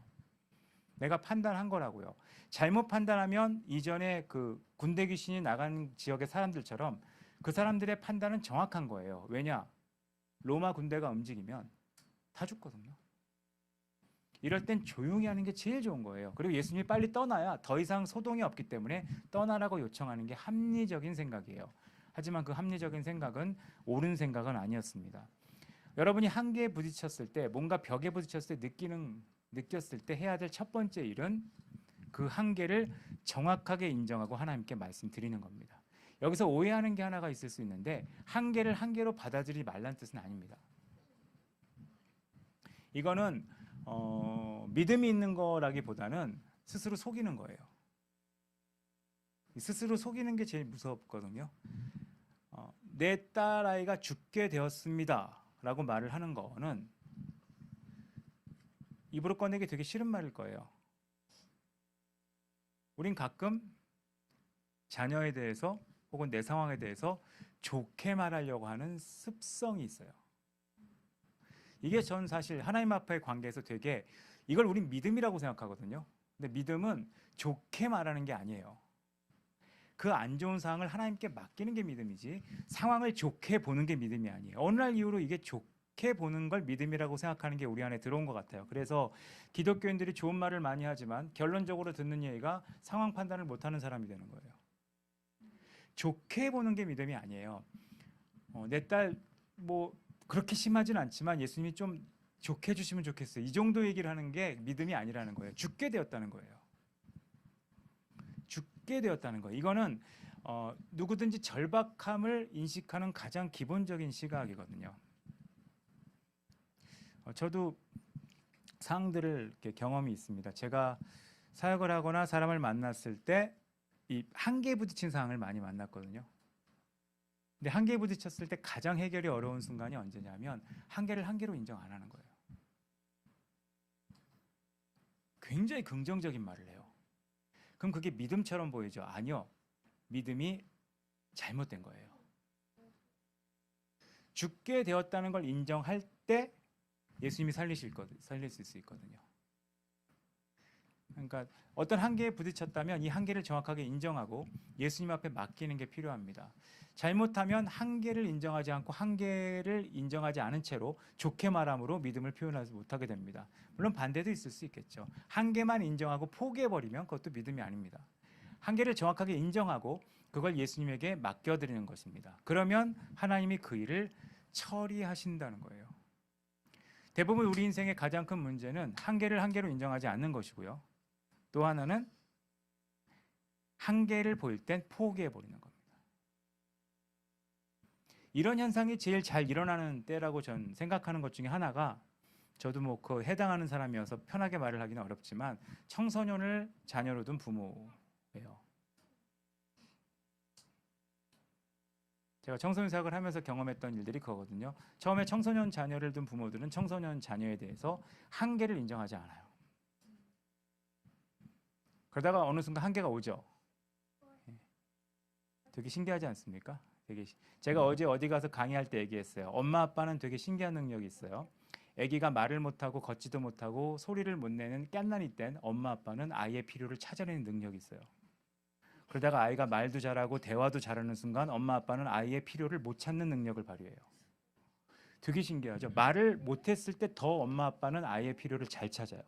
내가 판단한 거라고요. 잘못 판단하면 이전에 그 군대 귀신이 나간 지역의 사람들처럼 그 사람들의 판단은 정확한 거예요. 왜냐? 로마 군대가 움직이면 다 죽거든요. 이럴 땐 조용히 하는 게 제일 좋은 거예요. 그리고 예수님이 빨리 떠나야 더 이상 소동이 없기 때문에 떠나라고 요청하는 게 합리적인 생각이에요. 하지만 그 합리적인 생각은 옳은 생각은 아니었습니다. 여러분이 한계에 부딪혔을 때, 뭔가 벽에 부딪혔을 때 느꼈을 때 해야 될 첫 번째 일은 그 한계를 정확하게 인정하고 하나님께 말씀드리는 겁니다. 여기서 오해하는 게 하나가 있을 수 있는데, 한계를 한계로 받아들이지 말라는 뜻은 아닙니다. 이거는 믿음이 있는 거라기보다는 스스로 속이는 거예요. 스스로 속이는 게 제일 무섭거든요. 내 딸아이가 죽게 되었습니다 라고 말을 하는 거는 입으로 꺼내기 되게 싫은 말일 거예요. 우린 가끔 자녀에 대해서 혹은 내 상황에 대해서 좋게 말하려고 하는 습성이 있어요. 이게 전 사실 하나님 앞의 관계에서 되게, 이걸 우린 믿음이라고 생각하거든요. 근데 믿음은 좋게 말하는 게 아니에요. 그 안 좋은 상황을 하나님께 맡기는 게 믿음이지, 상황을 좋게 보는 게 믿음이 아니에요. 어느 날 이후로 이게 좋게 보는 걸 믿음이라고 생각하는 게 우리 안에 들어온 것 같아요. 그래서 기독교인들이 좋은 말을 많이 하지만 결론적으로 듣는 얘기가 상황 판단을 못하는 사람이 되는 거예요. 좋게 보는 게 믿음이 아니에요. 내 딸 뭐 그렇게 심하진 않지만 예수님이 좀 좋게 해주시면 좋겠어요. 이 정도 얘기를 하는 게 믿음이 아니라는 거예요. 죽게 되었다는 거예요. 죽게 되었다는 거예요. 이거는 누구든지 절박함을 인식하는 가장 기본적인 시각이거든요. 저도 상황들을 이렇게 경험이 있습니다. 제가 사역을 하거나 사람을 만났을 때 이 한계에 부딪힌 상황을 많이 만났거든요. 근데 한계에 부딪혔을 때 가장 해결이 어려운 순간이 언제냐면, 한계를 한계로 인정 안 하는 거예요. 굉장히 긍정적인 말을 해요. 그럼 그게 믿음처럼 보이죠? 아니요. 믿음이 잘못된 거예요. 죽게 되었다는 걸 인정할 때 예수님이 살릴 수 있거든요. 그러니까 어떤 한계에 부딪혔다면 이 한계를 정확하게 인정하고 예수님 앞에 맡기는 게 필요합니다. 잘못하면 한계를 인정하지 않고 한계를 인정하지 않은 채로 좋게 말함으로 믿음을 표현하지 못하게 됩니다. 물론 반대도 있을 수 있겠죠. 한계만 인정하고 포기해버리면 그것도 믿음이 아닙니다. 한계를 정확하게 인정하고 그걸 예수님에게 맡겨드리는 것입니다. 그러면 하나님이 그 일을 처리하신다는 거예요. 대부분 우리 인생의 가장 큰 문제는 한계를 한계로 인정하지 않는 것이고요. 또 하나는 한계를 보일 땐 포기해버리는 겁니다. 이런 현상이 제일 잘 일어나는 때라고 전 생각하는 것 중에 하나가, 저도 뭐 그 해당하는 사람이어서 편하게 말을 하기는 어렵지만 청소년을 자녀로 둔 부모예요. 제가 청소년 사역을 하면서 경험했던 일들이 그거거든요. 처음에 청소년 자녀를 둔 부모들은 청소년 자녀에 대해서 한계를 인정하지 않아요. 그러다가 어느 순간 한계가 오죠. 되게 신기하지 않습니까? 제가 어제 어디 가서 강의할 때 얘기했어요. 엄마 아빠는 되게 신기한 능력이 있어요. 아기가 말을 못하고 걷지도 못하고 소리를 못 내는 깸난이 땐 엄마 아빠는 아이의 필요를 찾아내는 능력이 있어요. 그러다가 아이가 말도 잘하고 대화도 잘하는 순간 엄마 아빠는 아이의 필요를 못 찾는 능력을 발휘해요. 되게 신기하죠. 말을 못했을 때 더 엄마 아빠는 아이의 필요를 잘 찾아요.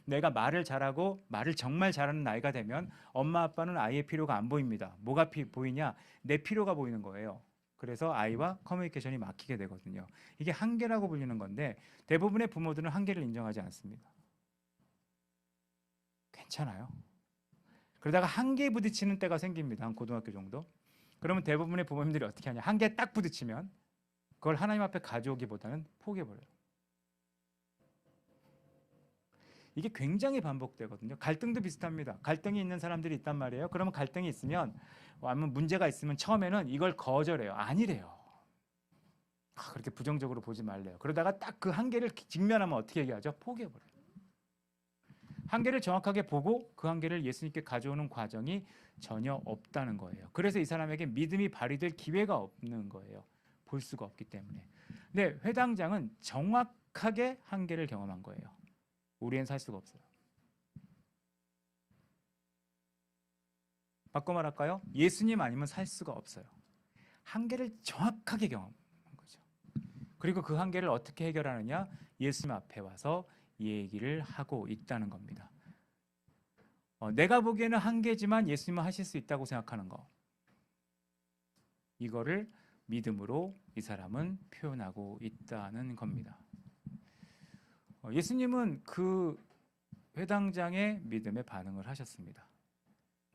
내가 말을 잘하고 말을 정말 잘하는 나이가 되면 엄마 아빠는 아이의 필요가 안 보입니다. 뭐가 보이냐? 내 필요가 보이는 거예요. 그래서 아이와 커뮤니케이션이 막히게 되거든요. 이게 한계라고 불리는 건데 대부분의 부모들은 한계를 인정하지 않습니다. 괜찮아요. 그러다가 한계에 부딪히는 때가 생깁니다. 한 고등학교 정도. 그러면 대부분의 부모님들이 어떻게 하냐? 한계에 딱 부딪히면 그걸 하나님 앞에 가져오기보다는 포기해버려요. 이게 굉장히 반복되거든요. 갈등도 비슷합니다. 갈등이 있는 사람들이 있단 말이에요. 그러면 갈등이 있으면 아니면 문제가 있으면 처음에는 이걸 거절해요. 아니래요. 그렇게 부정적으로 보지 말래요. 그러다가 딱 그 한계를 직면하면 어떻게 얘기하죠? 포기해버려요. 한계를 정확하게 보고 그 한계를 예수님께 가져오는 과정이 전혀 없다는 거예요. 그래서 이 사람에게 믿음이 발휘될 기회가 없는 거예요. 볼 수가 없기 때문에. 근데 회당장은 정확하게 한계를 경험한 거예요. 우리는 살 수가 없어요. 바꿔 말할까요? 예수님 아니면 살 수가 없어요. 한계를 정확하게 경험한 거죠. 그리고 그 한계를 어떻게 해결하느냐? 예수님 앞에 와서 얘기를 하고 있다는 겁니다. 내가 보기에는 한계지만 예수님은 하실 수 있다고 생각하는 거. 이거를 믿음으로 이 사람은 표현하고 있다는 겁니다. 예수님은 그 회당장의 믿음에 반응을 하셨습니다.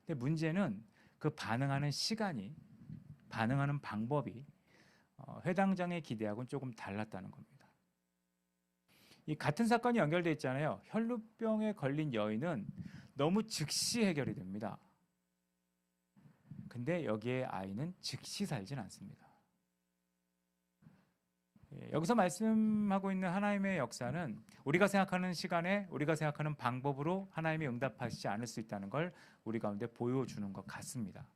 근데 문제는 그 반응하는 시간이, 반응하는 방법이 회당장의 기대하고는 조금 달랐다는 겁니다. 이 같은 사건이 연결되어 있잖아요. 혈루병에 걸린 여인은 너무 즉시 해결이 됩니다. 근데 여기에 아이는 즉시 살진 않습니다. 여기서 말씀하고 있는 하나님의 역사는 우리가 생각하는 시간에 우리가 생각하는 방법으로 하나님이 응답하시지 않을 수 있다는 걸 우리 가운데 보여주는 것 같습니다.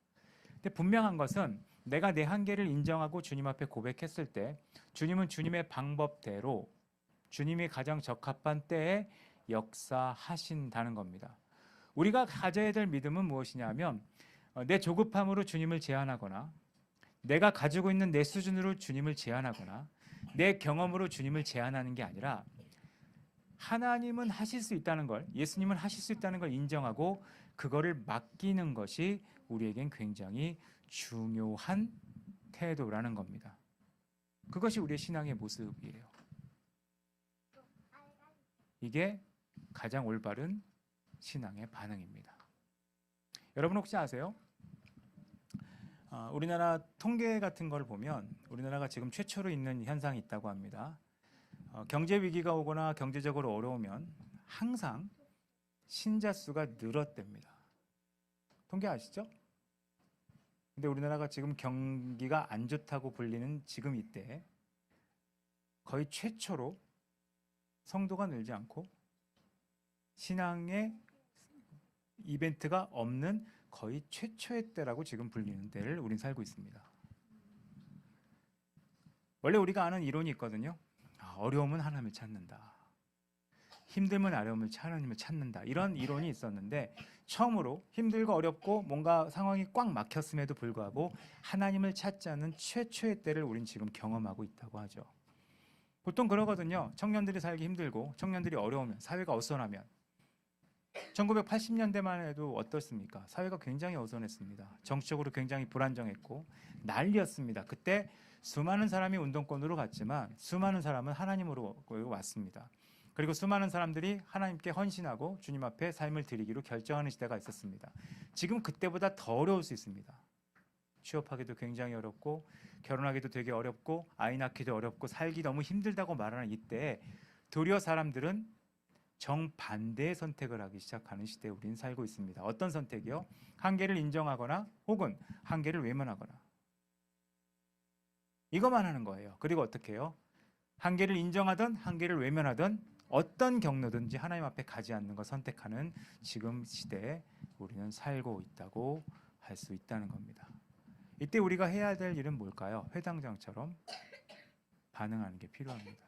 근데 분명한 것은 내가 내 한계를 인정하고 주님 앞에 고백했을 때 주님은 주님의 방법대로 주님이 가장 적합한 때에 역사하신다는 겁니다. 우리가 가져야 될 믿음은 무엇이냐면 내 조급함으로 주님을 제한하거나 내가 가지고 있는 내 수준으로 주님을 제한하거나 내 경험으로 주님을 제한하는 게 아니라 하나님은 하실 수 있다는 걸, 예수님은 하실 수 있다는 걸 인정하고 그거를 맡기는 것이 우리에겐 굉장히 중요한 태도라는 겁니다. 그것이 우리의 신앙의 모습이에요. 이게 가장 올바른 신앙의 반응입니다. 여러분 혹시 아세요? 우리나라 통계 같은 걸 보면 우리나라가 지금 최초로 있는 현상이 있다고 합니다. 경제 위기가 오거나 경제적으로 어려우면 항상 신자 수가 늘었답니다. 통계 아시죠? 근데 우리나라가 지금 경기가 안 좋다고 불리는 지금 이때 거의 최초로 성도가 늘지 않고 신앙의 이벤트가 없는 거의 최초의 때라고 지금 불리는 때를 우린 살고 있습니다. 원래 우리가 아는 이론이 있거든요. 어려움은 하나님을 찾는다. 힘들면 하나님을 찾는다. 이런 이론이 있었는데 처음으로 힘들고 어렵고 뭔가 상황이 꽉 막혔음에도 불구하고 하나님을 찾지 않는 최초의 때를 우린 지금 경험하고 있다고 하죠. 보통 그러거든요. 청년들이 살기 힘들고 청년들이 어려우면 사회가 어수선하면 1980년대만 해도 어떻습니까? 사회가 굉장히 어수선했습니다. 정치적으로 굉장히 불안정했고 난리였습니다. 그때 수많은 사람이 운동권으로 갔지만 수많은 사람은 하나님으로 왔습니다. 그리고 수많은 사람들이 하나님께 헌신하고 주님 앞에 삶을 드리기로 결정하는 시대가 있었습니다. 지금 그때보다 더 어려울 수 있습니다. 취업하기도 굉장히 어렵고 결혼하기도 되게 어렵고 아이 낳기도 어렵고 살기 너무 힘들다고 말하는 이때에 도리어 사람들은 정반대의 선택을 하기 시작하는 시대에 우리는 살고 있습니다. 어떤 선택이요? 한계를 인정하거나 혹은 한계를 외면하거나 이것만 하는 거예요. 그리고 어떻게 해요? 한계를 인정하든 한계를 외면하든 어떤 경로든지 하나님 앞에 가지 않는 것 선택하는 지금 시대에 우리는 살고 있다고 할 수 있다는 겁니다. 이때 우리가 해야 될 일은 뭘까요? 회당장처럼 반응하는 게 필요합니다.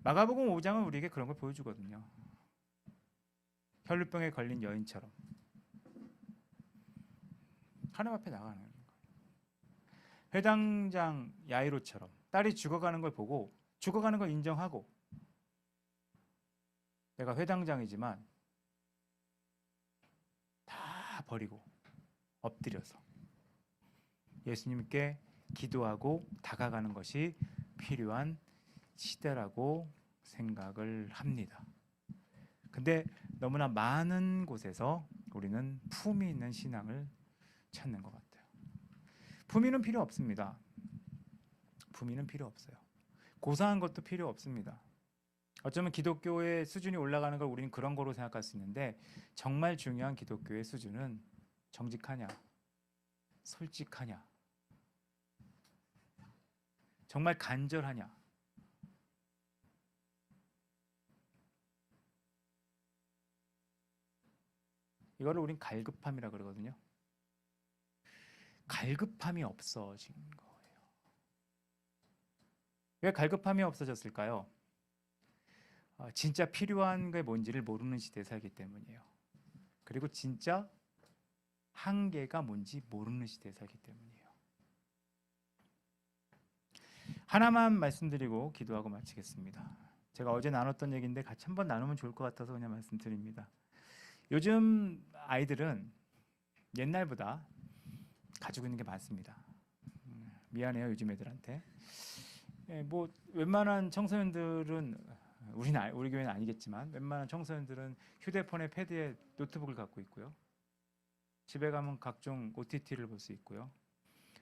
마가복음 5장은 우리에게 그런 걸 보여주거든요. 혈루병에 걸린 여인처럼 하나님 앞에 나가는 거예요. 회당장 야이로처럼 딸이 죽어가는 걸 보고 죽어가는 걸 인정하고 내가 회당장이지만 다 버리고 엎드려서 예수님께 기도하고 다가가는 것이 필요한 시대라고 생각을 합니다. 근데 너무나 많은 곳에서 우리는 품위 있는 신앙을 찾는 것 같아요. 품위는 필요 없습니다. 품위는 필요 없어요. 고상한 것도 필요 없습니다. 어쩌면 기독교의 수준이 올라가는 걸 우리는 그런 거로 생각할 수 있는데 정말 중요한 기독교의 수준은 정직하냐, 솔직하냐, 정말 간절하냐, 이거를 우린 갈급함이라 그러거든요. 갈급함이 없어진 거예요. 왜 갈급함이 없어졌을까요? 진짜 필요한 게 뭔지를 모르는 시대에 살기 때문이에요. 그리고 진짜 한계가 뭔지 모르는 시대에 살기 때문이에요. 하나만 말씀드리고 기도하고 마치겠습니다. 제가 어제 나눴던 얘기인데 같이 한번 나누면 좋을 것 같아서 그냥 말씀드립니다. 요즘 아이들은 옛날보다 가지고 있는 게 많습니다. 미안해요, 요즘 애들한테. 뭐 웬만한 청소년들은 우리 교회는 아니겠지만 웬만한 청소년들은 휴대폰에 패드에 노트북을 갖고 있고요. 집에 가면 각종 OTT를 볼 수 있고요.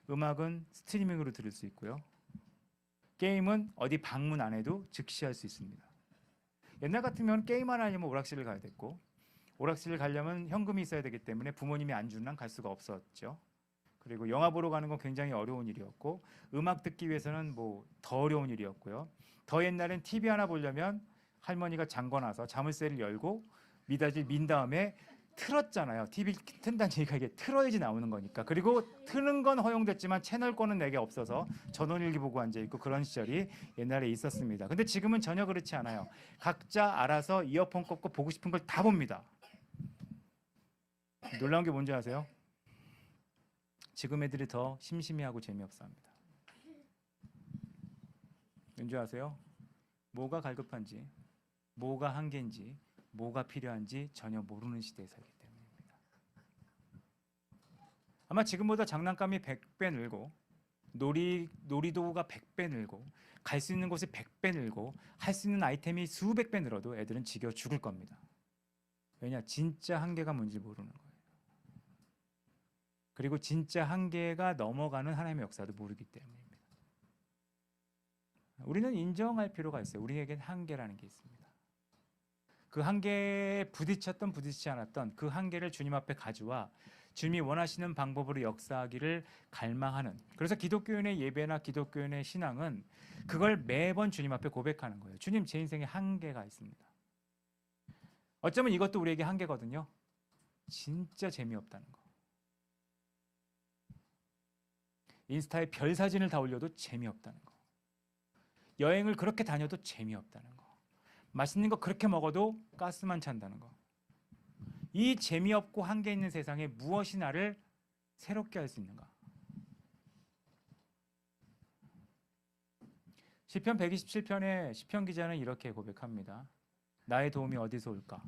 음악은 스트리밍으로 들을 수 있고요. 게임은 어디 방문 안 해도 즉시 할 수 있습니다. 옛날 같으면 게임 하나 하려면 오락실을 가야 됐고 오락실을 가려면 현금이 있어야 되기 때문에 부모님이 안 주는 한 갈 수가 없었죠. 그리고 영화 보러 가는 건 굉장히 어려운 일이었고 음악 듣기 위해서는 뭐 더 어려운 일이었고요. 더 옛날엔 TV 하나 보려면 할머니가 잠궈놔서 자물쇠를 열고 미닫이를 민 다음에 틀었잖아요. TV 튼다는 얘기가 이게 틀어야지 나오는 거니까. 그리고 트는 건 허용됐지만 채널권은 내게 없어서 전원일기 보고 앉아있고 그런 시절이 옛날에 있었습니다. 근데 지금은 전혀 그렇지 않아요. 각자 알아서 이어폰 꽂고 보고 싶은 걸 다 봅니다. 놀라운 게 뭔지 아세요? 지금 애들이 더 심심해하고 재미없어 합니다. 왠지 아세요? 뭐가 갈급한지, 뭐가 한계인지, 뭐가 필요한지 전혀 모르는 시대에 살기 때문입니다. 아마 지금보다 장난감이 100배 늘고 놀이도구가 100배 늘고 갈 수 있는 곳이 100배 늘고 할 수 있는 아이템이 수백 배 늘어도 애들은 지겨워 죽을 겁니다. 왜냐? 진짜 한계가 뭔지 모르는 거예요. 그리고 진짜 한계가 넘어가는 하나님의 역사도 모르기 때문입니다. 우리는 인정할 필요가 있어요. 우리에겐 한계라는 게 있습니다. 그 한계에 부딪혔던 부딪히지 않았던 그 한계를 주님 앞에 가져와 주님이 원하시는 방법으로 역사하기를 갈망하는, 그래서 기독교인의 예배나 기독교인의 신앙은 그걸 매번 주님 앞에 고백하는 거예요. 주님, 제 인생에 한계가 있습니다. 어쩌면 이것도 우리에게 한계거든요. 진짜 재미없다는 거. 인스타에 별 사진을 다 올려도 재미없다는 거. 여행을 그렇게 다녀도 재미없다는 거. 맛있는 거 그렇게 먹어도 가스만 찬다는 거. 이 재미없고 한계 있는 세상에 무엇이 나를 새롭게 할 수 있는가? 시편 127편의 시편 기자는 이렇게 고백합니다. 나의 도움이 어디서 올까?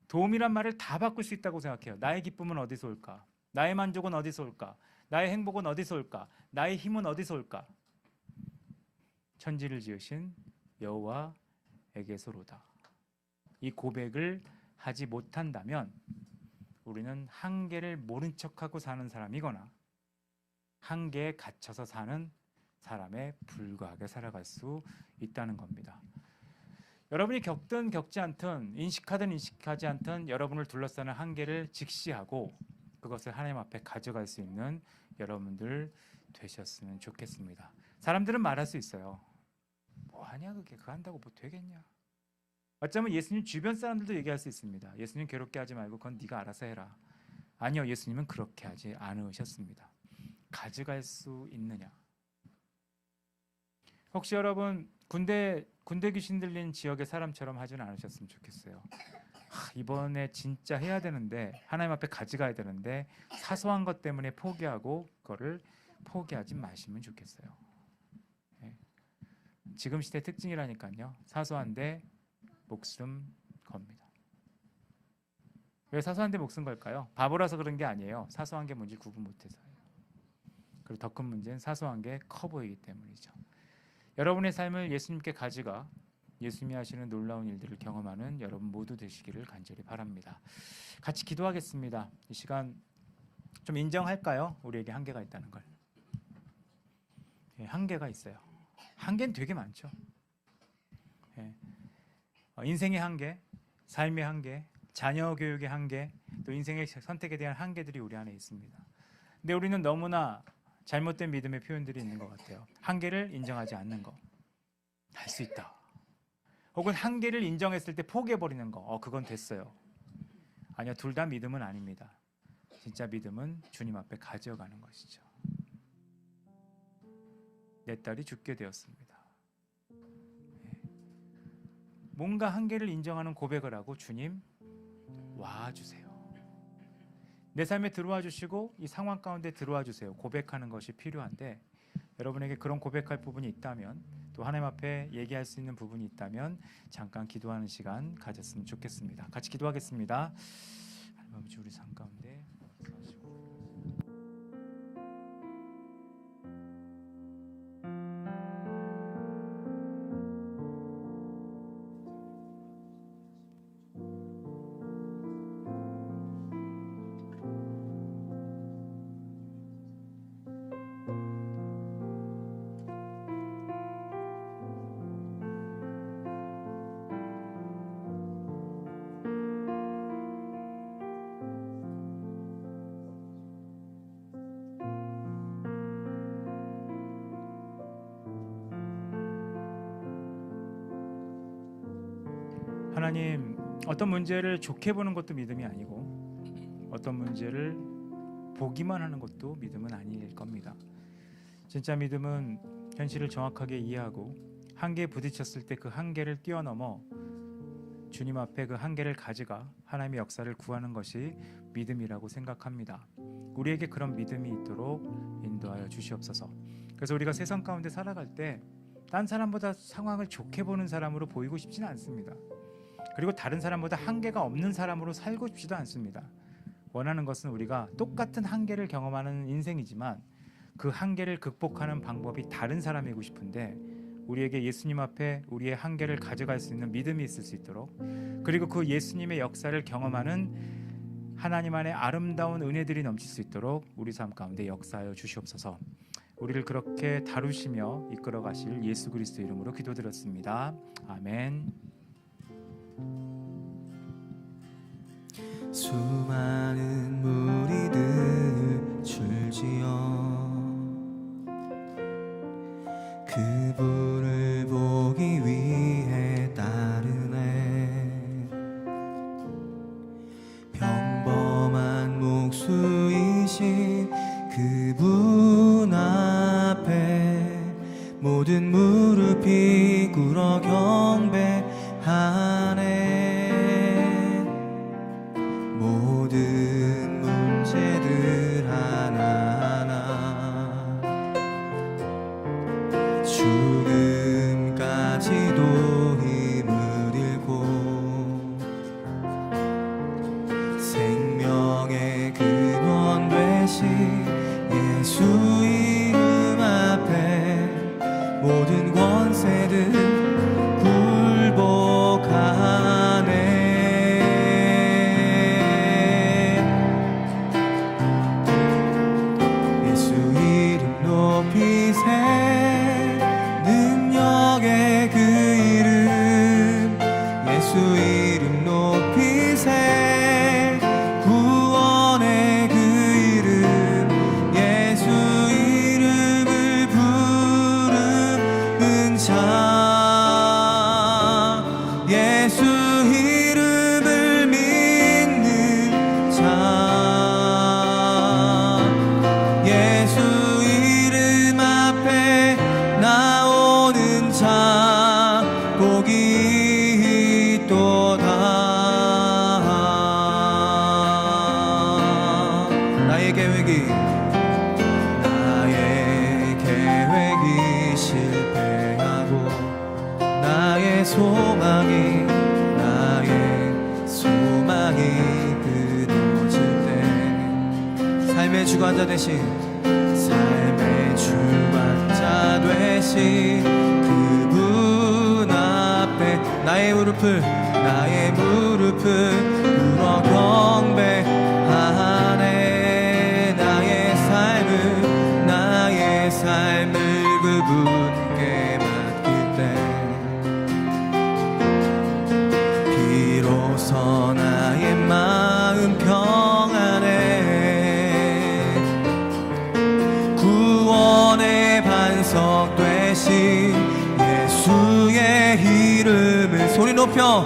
도움이란 말을 다 바꿀 수 있다고 생각해요. 나의 기쁨은 어디서 올까? 나의 만족은 어디서 올까? 나의 행복은 어디서 올까? 나의 힘은 어디서 올까? 천지를 지으신 여호와에게서로다. 이 고백을 하지 못한다면 우리는 한계를 모른 척하고 사는 사람이거나 한계에 갇혀서 사는 사람에 불과하게 살아갈 수 있다는 겁니다. 여러분이 겪든 겪지 않든 인식하든 인식하지 않든 여러분을 둘러싸는 한계를 직시하고 그것을 하나님 앞에 가져갈 수 있는 여러분들 되셨으면 좋겠습니다. 사람들은 말할 수 있어요. 뭐하냐 그게, 그거 한다고 뭐 되겠냐. 어쩌면 예수님 주변 사람들도 얘기할 수 있습니다. 예수님 괴롭게 하지 말고 그건 네가 알아서 해라. 아니요, 예수님은 그렇게 하지 않으셨습니다. 가져갈 수 있느냐. 혹시 여러분 군대 귀신 들린 지역의 사람처럼 하지는 않으셨으면 좋겠어요. 이번에 진짜 해야 되는데 하나님 앞에 가져가야 되는데 사소한 것 때문에 포기하고 그거를 포기하지 마시면 좋겠어요. 지금 시대 특징이라니까요. 사소한데 목숨 겁니다. 왜 사소한데 목숨 걸까요? 바보라서 그런 게 아니에요. 사소한 게 뭔지 구분 못해서요. 그리고 더 큰 문제는 사소한 게 커 보이기 때문이죠. 여러분의 삶을 예수님께 가져가 예수님이 하시는 놀라운 일들을 경험하는 여러분 모두 되시기를 간절히 바랍니다. 같이 기도하겠습니다. 이 시간 좀 인정할까요? 우리에게 한계가 있다는 걸. 예, 한계가 있어요. 한계는 되게 많죠. 예. 인생의 한계, 삶의 한계, 자녀 교육의 한계, 또 인생의 선택에 대한 한계들이 우리 안에 있습니다. 근데 우리는 너무나 잘못된 믿음의 표현들이 있는 것 같아요. 한계를 인정하지 않는 거. 할 수 있다. 혹은 한계를 인정했을 때 포기해버리는 거. 그건 됐어요. 아니요, 둘 다 믿음은 아닙니다. 진짜 믿음은 주님 앞에 가져가는 것이죠. 내 딸이 죽게 되었습니다. 뭔가 한계를 인정하는 고백을 하고 주님 와주세요. 내 삶에 들어와 주시고 이 상황 가운데 들어와 주세요. 고백하는 것이 필요한데 여러분에게 그런 고백할 부분이 있다면 또 하나님 앞에 얘기할 수 있는 부분이 있다면 잠깐 기도하는 시간 가졌으면 좋겠습니다. 같이 기도하겠습니다. 하나님 아버지 우리 삶 가운데 하나님, 어떤 문제를 좋게 보는 것도 믿음이 아니고 어떤 문제를 보기만 하는 것도 믿음은 아닐 겁니다. 진짜 믿음은 현실을 정확하게 이해하고 한계에 부딪혔을 때 그 한계를 뛰어넘어 주님 앞에 그 한계를 가져가 하나님의 역사를 구하는 것이 믿음이라고 생각합니다. 우리에게 그런 믿음이 있도록 인도하여 주시옵소서. 그래서 우리가 세상 가운데 살아갈 때 딴 사람보다 상황을 좋게 보는 사람으로 보이고 싶지는 않습니다. 그리고 다른 사람보다 한계가 없는 사람으로 살고 싶지도 않습니다. 원하는 것은 우리가 똑같은 한계를 경험하는 인생이지만 그 한계를 극복하는 방법이 다른 사람이고 싶은데 우리에게 예수님 앞에 우리의 한계를 가져갈 수 있는 믿음이 있을 수 있도록 그리고 그 예수님의 역사를 경험하는 하나님 안에 아름다운 은혜들이 넘칠 수 있도록 우리 삶 가운데 역사하여 주시옵소서. 우리를 그렇게 다루시며 이끌어 가실 예수 그리스도 이름으로 기도드렸습니다. 아멘. 수많은 무리들 줄지어 그분을 보기 위해 따르네. 평범한 목수이신 그분 앞에 모든 무릎이 꿇어 경배하네. 모든 문제들 하나하나 죽음까지도 힘을 잃고 생명의 근원 되신 예수 이름 앞에 모든 권세들 굴복하네. 예수 이름 높이세. 능력의 그 이름 예수 이름 높이세. 구원의 그 이름 예수 이름을 부르는 자 주관자 되신 삶의 주관자 되신 그분 앞에 나의 무릎을 꿇어 경배하네. 나의 삶을 그분께 맡길 때 비로소 나의 마음 평안해. 구원의 반석 되신 예수의 이름을 소리 높여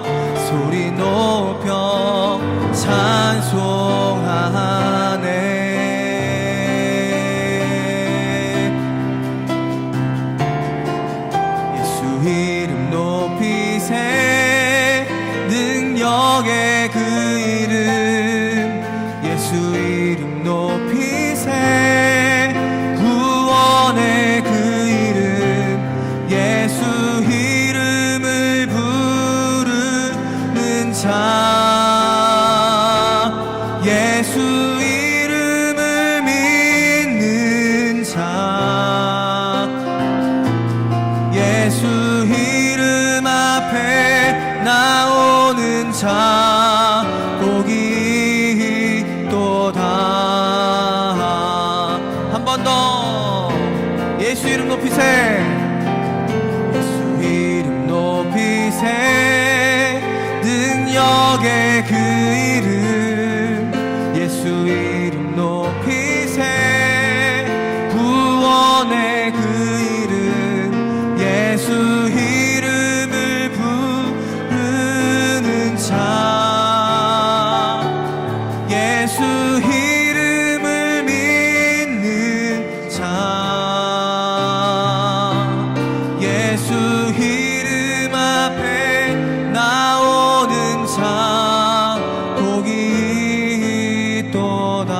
찬송하네. 예수 이름 높이세. 능력의 그 이름 예수 이름 높이세. 구원의 그 이름 예수 이름을 부르는 자. 예수 이름을 믿는 자. 예수 이름 앞에 나오는 자 복이 있도다. 한 번 더 예수 이름 높이세. 예수 이름 높이세. 능력의 그 이름 예수 이름 높이세. 구원의 그 이름 예수 이름을 부르는 자. 예수 이름을 믿는 자. 예수 이름 앞에 나오는 자 복이 있도다.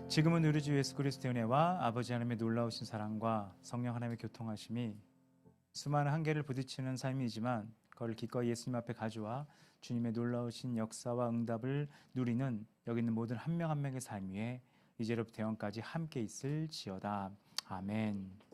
지금은 우리 주 예수 그리스도의 은혜와 아버지 하나님의 놀라우신 사랑과 성령 하나님의 교통하심이 수많은 한계를 부딪히는 삶이지만 그걸 기꺼이 예수님 앞에 가져와 주님의 놀라우신 역사와 응답을 누리는 여기 있는 모든 한 명 한 명의 삶 위에 이제로부터 영원까지 함께 있을지어다. 아멘.